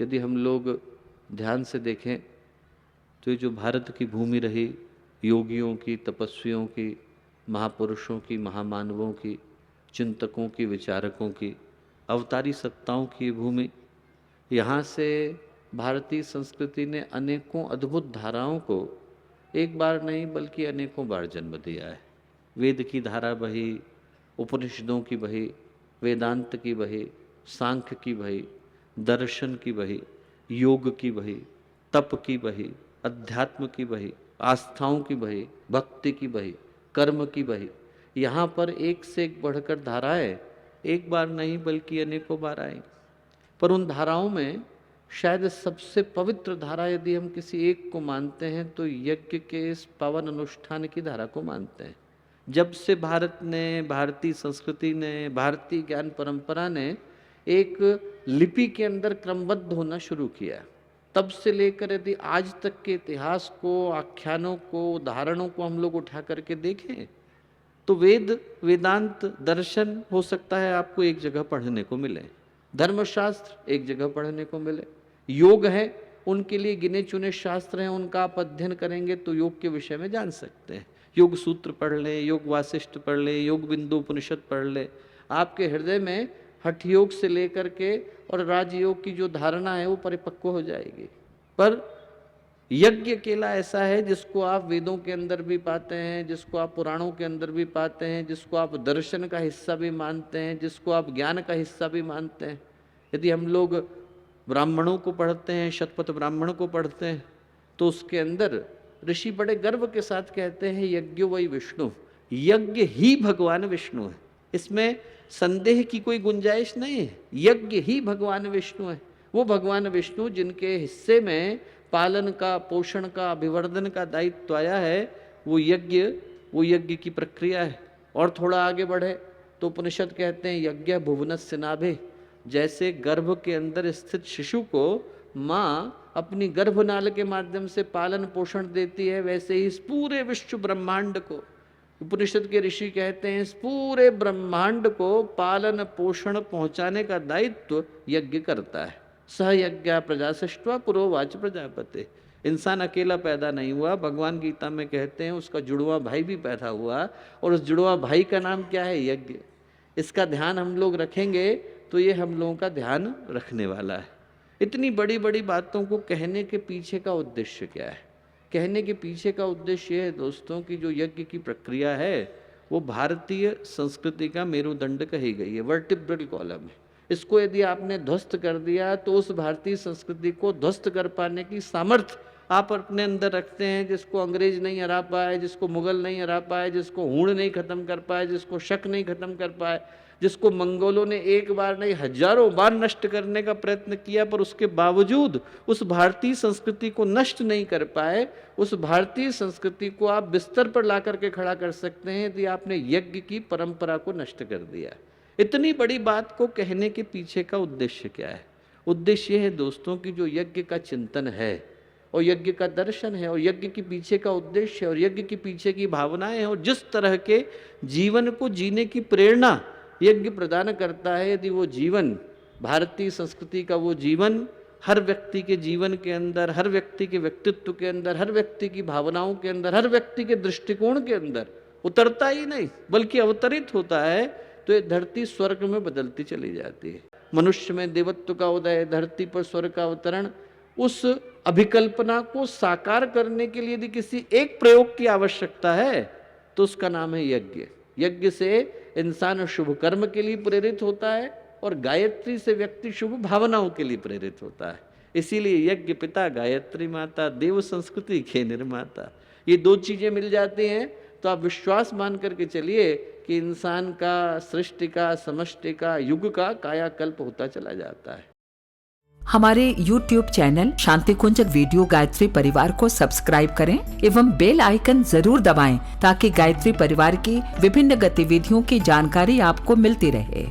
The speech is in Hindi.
यदि हम लोग ध्यान से देखें तो ये जो भारत की भूमि रही, योगियों की, तपस्वियों की, महापुरुषों की, महामानवों की, चिंतकों की, विचारकों की, अवतारी सत्ताओं की भूमि, यहाँ से भारतीय संस्कृति ने अनेकों अद्भुत धाराओं को एक बार नहीं बल्कि अनेकों बार जन्म दिया है। वेद की धारा बही, उपनिषदों की बही, वेदांत की बही, सांख्य की बही, दर्शन की बही, योग की बही, तप की बही, अध्यात्म की बही, आस्थाओं की बही, भक्ति की बही, कर्म की बही, यहाँ पर एक से एक बढ़कर धाराएं एक बार नहीं बल्कि अनेकों बार आई। पर उन धाराओं में शायद सबसे पवित्र धारा यदि हम किसी एक को मानते हैं तो यज्ञ के इस पावन अनुष्ठान की धारा को मानते हैं। जब से भारत ने, भारतीय संस्कृति ने, भारतीय ज्ञान परंपरा ने एक लिपि के अंदर क्रमबद्ध होना शुरू किया, तब से लेकर यदि आज तक के इतिहास को, आख्यानों को, उदाहरणों को हम लोग उठा करके देखें तो वेद, वेदांत, दर्शन हो सकता है आपको एक जगह पढ़ने को मिले, धर्मशास्त्र एक जगह पढ़ने को मिले, योग है उनके लिए गिने चुने शास्त्र हैं, उनका आप अध्ययन करेंगे तो योग के विषय में जान सकते हैं। योग सूत्र पढ़ लें, योग वासिष्ठ पढ़ लें, योग बिंदु उपनिषद पढ़ लें, आपके हृदय में हठ योग से लेकर के और राजयोग की जो धारणा है वो परिपक्व हो जाएगी। पर यज्ञ अकेला ऐसा है जिसको आप वेदों के अंदर भी पाते हैं, जिसको आप पुराणों के अंदर भी पाते हैं, जिसको आप दर्शन का हिस्सा भी मानते हैं, जिसको आप ज्ञान का हिस्सा भी मानते हैं। यदि हम लोग ब्राह्मणों को पढ़ते हैं, शतपथ ब्राह्मण को पढ़ते हैं, तो उसके अंदर ऋषि बड़े गर्व के साथ कहते हैं यज्ञो वही विष्णु, यज्ञ ही भगवान विष्णु है। इसमें संदेह की कोई गुंजाइश नहीं है, यज्ञ ही भगवान विष्णु है। वो भगवान विष्णु जिनके हिस्से में पालन का, पोषण का, अभिवर्धन का दायित्व आया है, वो यज्ञ की प्रक्रिया है। और थोड़ा आगे बढ़े तो उपनिषद कहते हैं यज्ञ भुवनस्य नाभे, जैसे गर्भ के अंदर स्थित शिशु को माँ अपनी गर्भनाल के माध्यम से पालन पोषण देती है, वैसे ही इस पूरे विश्व ब्रह्मांड को, उपनिषद के ऋषि कहते हैं, इस पूरे ब्रह्मांड को पालन पोषण पहुंचाने का दायित्व यज्ञ करता है। सह यज्ञ प्रजा सृष्ट्वा पुरोवाच प्रजापते। इंसान अकेला पैदा नहीं हुआ, भगवान गीता में कहते हैं उसका जुड़वा भाई भी पैदा हुआ, और उस जुड़वा भाई का नाम क्या है? यज्ञ। इसका ध्यान हम लोग रखेंगे तो ये हम लोगों का ध्यान रखने वाला है। इतनी बड़ी बड़ी बातों को कहने के पीछे का उद्देश्य क्या है? कहने के पीछे का उद्देश्य है दोस्तों कि जो यज्ञ की प्रक्रिया है वो भारतीय संस्कृति का मेरुदंड कही गई है, वर्टिब्रल कॉलम है। इसको यदि आपने ध्वस्त कर दिया तो उस भारतीय संस्कृति को ध्वस्त कर पाने की सामर्थ्य आप अपने अंदर रखते हैं, जिसको अंग्रेज नहीं हरा पाए, जिसको मुगल नहीं हरा पाए, जिसको हूण नहीं खत्म कर पाए, जिसको शक नहीं खत्म कर पाए, जिसको मंगोलों ने एक बार नहीं हजारों बार नष्ट करने का प्रयत्न किया, पर उसके बावजूद उस भारतीय संस्कृति को नष्ट नहीं कर पाए। उस भारतीय संस्कृति को आप बिस्तर पर ला करके खड़ा कर सकते हैं यदि आपने यज्ञ की परंपरा को नष्ट कर दिया। इतनी बड़ी बात को कहने के पीछे का उद्देश्य क्या है? उद्देश्य है दोस्तों कि जो यज्ञ का चिंतन है और यज्ञ का दर्शन है और यज्ञ के पीछे का उद्देश्य है और यज्ञ के पीछे की भावनाएं हैं और जिस तरह के जीवन को जीने की प्रेरणा यज्ञ प्रदान करता है, यदि वो जीवन, भारतीय संस्कृति का वो जीवन हर व्यक्ति के जीवन के अंदर, हर व्यक्ति के व्यक्तित्व के अंदर, हर व्यक्ति की भावनाओं के अंदर, हर व्यक्ति के दृष्टिकोण के अंदर उतरता ही नहीं बल्कि अवतरित होता है, तो ये धरती स्वर्ग में बदलती चली जाती है। मनुष्य में देवत्व का उदय, धरती पर स्वर्ग का अवतरण, उस अभिकल्पना को साकार करने के लिए यदि किसी एक प्रयोग की आवश्यकता है तो उसका नाम है यज्ञ। यज्ञ से इंसान शुभ कर्म के लिए प्रेरित होता है और गायत्री से व्यक्ति शुभ भावनाओं के लिए प्रेरित होता है। इसीलिए यज्ञ पिता, गायत्री माता, देव संस्कृति के निर्माता, ये दो चीजें मिल जाती हैं तो आप विश्वास मान करके चलिए कि इंसान का, सृष्टि का, समष्टि का, युग का कायाकल्प होता चला जाता है। हमारे YouTube चैनल शांति कुंज वीडियो गायत्री परिवार को सब्सक्राइब करें एवं बेल आइकन जरूर दबाएं ताकि गायत्री परिवार की विभिन्न गतिविधियों की जानकारी आपको मिलती रहे।